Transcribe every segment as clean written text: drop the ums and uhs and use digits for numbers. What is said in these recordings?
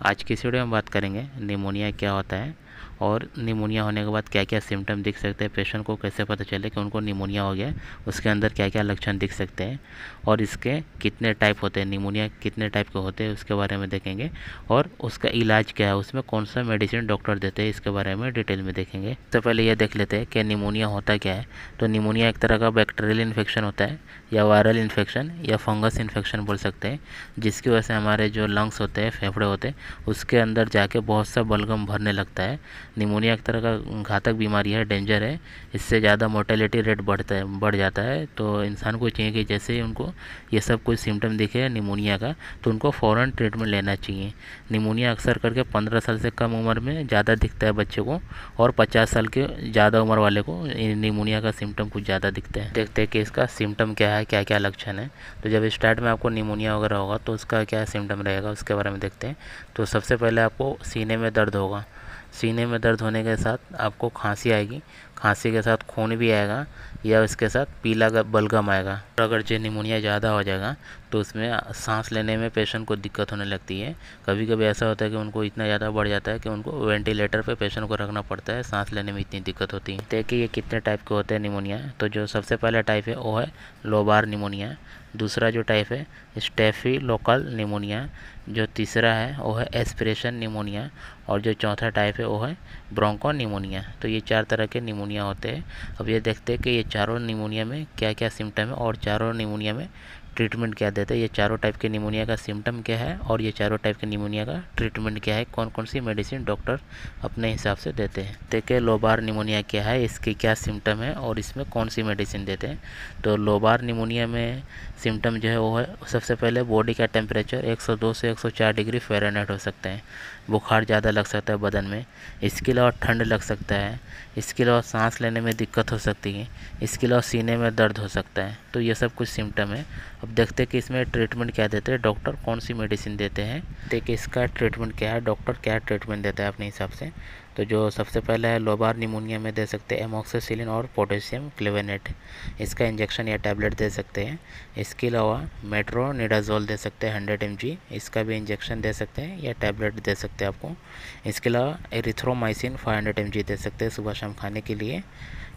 आज की इस वीडियो में बात करेंगे निमोनिया क्या होता है और निमोनिया होने के बाद क्या क्या सिम्टम दिख सकते हैं, पेशेंट को कैसे पता चले कि उनको निमोनिया हो गया, उसके अंदर क्या क्या लक्षण दिख सकते हैं और इसके कितने टाइप होते हैं, निमोनिया कितने टाइप के होते हैं उसके बारे में देखेंगे और उसका इलाज क्या है, उसमें कौन सा मेडिसिन डॉक्टर देते हैं इसके बारे में डिटेल में देखेंगे। सबसे पहले ये देख लेते हैं कि निमोनिया होता क्या है। तो निमोनिया एक तरह का बैक्टीरियल इन्फेक्शन होता है या वायरल इन्फेक्शन या फंगस इन्फेक्शन बोल सकते हैं, जिसकी वजह से हमारे जो लंग्स होते हैं, फेफड़े होते हैं, उसके अंदर जाके बहुत सा बलगम भरने लगता है। निमोनिया एक तरह का घातक बीमारी है, डेंजर है। इससे ज़्यादा मोर्टेलिटी रेट बढ़ जाता है। तो इंसान को चाहिए कि जैसे ही उनको ये सब कुछ सिम्टम दिखे निमोनिया का तो उनको फ़ौरन ट्रीटमेंट लेना चाहिए। निमोनिया अक्सर करके 15 साल से कम उम्र में ज़्यादा दिखता है बच्चे को, और 50 साल के ज़्यादा उम्र वाले को निमोनिया का सिम्टम कुछ ज़्यादा दिखता है। देखते हैं कि इसका सिम्टम क्या है, क्या क्या लक्षण है। तो जब स्टार्ट में आपको निमोनिया वगैरह होगा तो उसका क्या सिम्टम रहेगा उसके बारे में देखते हैं। तो सबसे पहले आपको सीने में दर्द होगा। सीने में दर्द होने के साथ आपको खांसी आएगी, खांसी के साथ खून भी आएगा या इसके साथ पीला बलगम आएगा। और अगर जो निमोनिया ज़्यादा हो जाएगा तो उसमें सांस लेने में पेशेंट को दिक्कत होने लगती है। कभी कभी ऐसा होता है कि उनको इतना ज़्यादा बढ़ जाता है कि उनको वेंटिलेटर पे पेशेंट को रखना पड़ता है, सांस लेने में इतनी दिक्कत होती है। देखिए ये कितने टाइप के होते हैं निमोनिया। तो जो सबसे पहला टाइप है वो है लोबार निमोनिया। दूसरा जो टाइप है स्टेफिलोकल निमोनिया। जो तीसरा है वो है एस्पिरेशन निमोनिया। और जो चौथा टाइप है वो है ब्रोंको निमोनिया। तो ये 4 तरह के निमोनिया होते हैं। अब ये देखते हैं कि ये चारों निमोनिया में क्या क्या सिम्टम है और चारों निमोनिया में ट्रीटमेंट क्या देते हैं। ये चारों टाइप के निमोनिया का सिम्टम क्या है और ये चारों टाइप के निमोनिया का ट्रीटमेंट क्या है, कौन कौन सी मेडिसिन डॉक्टर अपने हिसाब से देते हैं। देखिए लोबार निमोनिया क्या है, इसके क्या सिम्टम है और इसमें कौन सी मेडिसिन देते हैं। तो लोबार निमोनिया में सिम्टम जो है वो है सबसे पहले बॉडी का टेम्परेचर 102 से 104 डिग्री फ़ारेनहाइट हो सकता है। बुखार ज़्यादा लग सकता है बदन में। इसके अलावा ठंड लग सकता है। इसके अलावा सांस लेने में दिक्कत हो सकती है। इसके अलावा सीने में दर्द हो सकता है। तो ये सब कुछ सिम्टम है। अब देखते हैं कि इसमें ट्रीटमेंट क्या देते हैं, डॉक्टर कौन सी मेडिसिन देते हैं। देखिए इसका ट्रीटमेंट क्या है, डॉक्टर क्या ट्रीटमेंट देता है अपने हिसाब से। तो जो सबसे पहला है लोबार निमोनिया में दे सकते हैं एमोक्सिसिलिन और पोटेशियम क्लेवेनेट। इसका इंजेक्शन या टैबलेट दे सकते हैं। इसके अलावा मेट्रोनिडाजोल दे सकते हैं 100 mg। इसका भी इंजेक्शन दे सकते हैं या टैबलेट दे सकते हैं आपको। इसके अलावा एरिथ्रोमाइसिन 500 mg दे सकते हैं सुबह शाम खाने के लिए।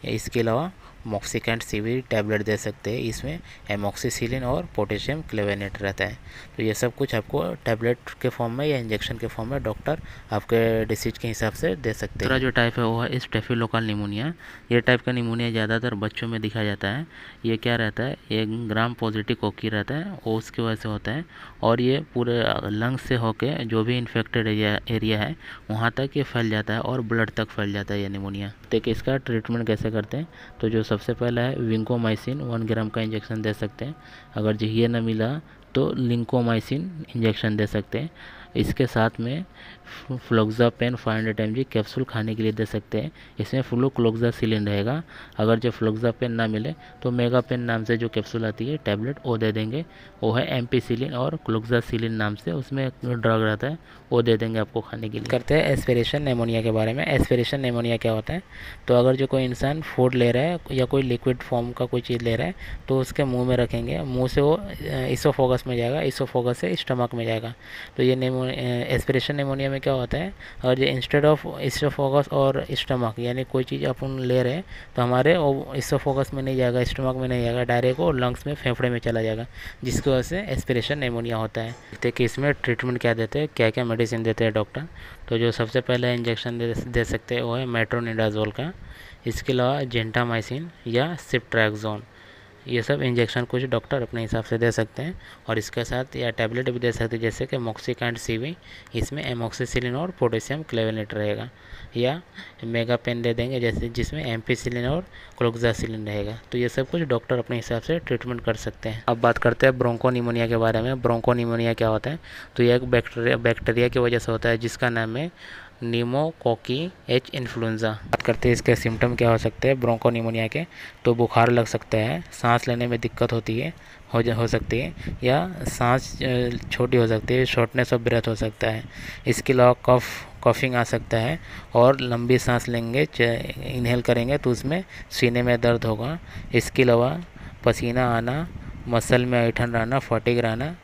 इसके अलावा मॉक्सिकेंट सीवी टैबलेट दे सकते हैं। इसमें एमोक्सिसिलिन और पोटेशियम क्लेवेनेट रहता है। तो ये सब कुछ आपको टैबलेट के फॉर्म में या इंजेक्शन के फॉर्म में डॉक्टर आपके डिसीज के हिसाब से दे सकते हैं। दूसरा जो टाइप है वो है स्टेफिलोकल निमोनिया। ये टाइप का निमोनिया ज़्यादातर बच्चों में दिखा जाता है। ये क्या रहता है, ये ग्राम पॉजिटिव कोकी रहता है, वो उसकी वजह से होता है। और ये पूरे लंग्स से होके जो भी इन्फेक्टेड एरिया है वहाँ तक ये फैल जाता है और ब्लड तक फैल जाता है ये निमोनिया। देखिए इसका ट्रीटमेंट कैसे करते हैं। तो जो सबसे पहला है विंकोमाइसिन 1 ग्राम का इंजेक्शन दे सकते हैं। अगर जो ये न मिला तो लिंकोमाइसिन इंजेक्शन दे सकते हैं। इसके साथ में फ्लोक्सापेन 500 mg कैप्सूल खाने के लिए दे सकते हैं। इसमें फ्लूक्लोक्सासिलिन रहेगा। अगर जो फ्लोक्सापेन ना मिले तो मेगापेन नाम से जो कैप्सूल आती है टैबलेट वो दे देंगे। वो है एम्पिसिलिन और क्लोक्सासिलिन नाम से उसमें ड्रग रहता है, वो दे देंगे आपको खाने के लिए। करते हैं एस्पिरेशन निमोनिया के बारे में। एस्पिरेशन निमोनिया क्या होता है। तो अगर जो कोई इंसान फूड ले रहा है या कोई लिक्विड फॉर्म का कोई चीज़ ले रहा है तो उसके मुंह में रखेंगे, मुंह से वो इसोफोगस में जाएगा, इसोफोगस से स्टमक में जाएगा। तो ये एस्पिरेशन निमोनिया में क्या होता है, और ये इंस्टेड ऑफ इसोफोगस और स्टमक यानी कोई चीज़ अपन ले रहे हैं तो हमारे वो इसोफोगस में नहीं जाएगा, स्टमक में नहीं जाएगा, डायरेक्ट वो लंग्स में, फेफड़े में चला जाएगा, जिसकी वजह से एस्पिरेशन निमोनिया होता है। देखते कि इसमें ट्रीटमेंट क्या देते हैं, क्या क्या मेडिसिन देते हैं डॉक्टर। तो जो सबसे पहले इंजेक्शन दे सकते हैं वो है मेट्रोनिडाजोल का। इसके अलावा जेंटामाइसिन या सिप्ट्रैक्सोन, ये सब इंजेक्शन कुछ डॉक्टर अपने हिसाब से दे सकते हैं। और इसके साथ या टैबलेट भी दे सकते हैं जैसे कि मॉक्सिकेंट सीवी, इसमें एमोक्सिसिलिन और पोटेशियम क्लेवेनेट रहेगा। या मेगापेन दे देंगे जैसे जिसमें एम्पिसिलिन और क्लोक्सासिलिन रहेगा। तो ये सब कुछ डॉक्टर अपने हिसाब से ट्रीटमेंट कर सकते हैं। अब बात करते हैं ब्रोंको निमोनिया के बारे में। ब्रोंको निमोनिया क्या होता है। तो यह एक बैक्टीरिया की वजह से होता है जिसका नाम है निमोकोकी एच इन्फ्लुएंजा। बात करते हैं इसके सिम्टम क्या हो सकते हैं ब्रोंको निमोनिया के। तो बुखार लग सकता है, सांस लेने में दिक्कत होती है हो सकती है, या सांस छोटी हो सकती है, शॉर्टनेस ऑफ ब्रेथ हो सकता है। इसके अलावा कफिंग आ सकता है, और लंबी सांस लेंगे, इनहेल करेंगे तो उसमें सीने में दर्द होगा। इसके अलावा पसीना आना, मसल में ऐंठन रहना, फटीग रहना,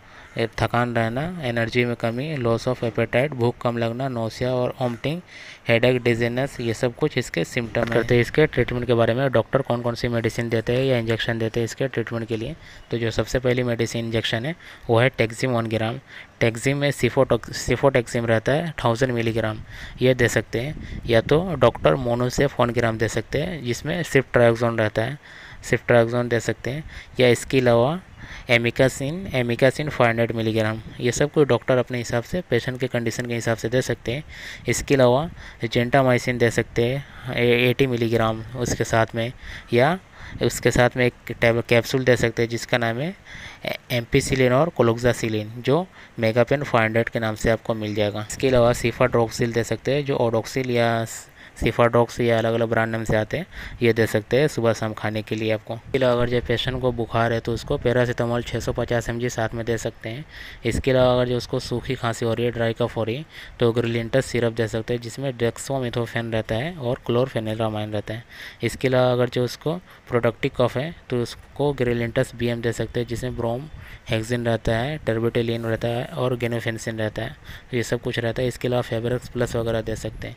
थकान रहना, एनर्जी में कमी, लॉस ऑफ एपेटाइट, भूख कम लगना, नोसिया और वोमिटिंग, हेडेक, डिजीनेस, ये सब कुछ इसके सिम्टम करते हैं। इसके ट्रीटमेंट के बारे में डॉक्टर कौन कौन सी मेडिसिन देते हैं या इंजेक्शन देते हैं इसके ट्रीटमेंट के लिए। तो जो सबसे पहली मेडिसिन इंजेक्शन है वो है टेक्जिम 1 ग्राम। टेक्जिम में सिफोटेक्जिम रहता है 1000 मिलीग्राम, ये दे सकते हैं। या तो डॉक्टर मोनोसेफ 1 ग्राम दे सकते हैं जिसमें सिफ्ट्राक्सोन रहता है, सिफ्ट्राक्सोन दे सकते हैं। या इसके अलावा एमिकासिन 500 मिलीग्राम, ये सब कोई डॉक्टर अपने हिसाब से पेशेंट के कंडीशन के हिसाब से दे सकते हैं। इसके अलावा जेंटामाइसिन दे सकते हैं 80 मिलीग्राम उसके साथ में, या उसके साथ में एक कैप्सूल दे सकते हैं जिसका नाम है एम्पिसिलिन और क्लोक्सासिलिन, जो मेगापेन 500 के नाम से आपको मिल जाएगा। इसके अलावा सिफाड्रोक्सिल दे सकते हैं, जो ओडोक्सिल या सिफाड्रोक्स या अलग अलग ब्रांड नाम से आते हैं, ये दे सकते हैं सुबह शाम खाने के लिए आपको। इसके अलावा अगर जो पेशेंट को बुखार है तो उसको पैरासीटामोल 650 mg साथ में दे सकते हैं। इसके अलावा अगर जो उसको सूखी खांसी हो रही है, ड्राई कफ हो रही है, तो ग्रिलिंटस सिरप दे सकते हैं जिसमें डेक्सोमेथोफेन रहता है और क्लोरफेनिरामाइन रहता है। इसके अलावा अगर जो उसको प्रोडक्टिव कफ है तो उसको ग्रिलिंटस BM दे सकते हैं जिसमें ब्रोम हेक्सिन रहता है, टर्बिटेलिन रहता है और गेनोफेंसिन रहता है, तो ये सब कुछ रहता है। इसके अलावा फेबरक्स प्लस वगैरह दे सकते हैं।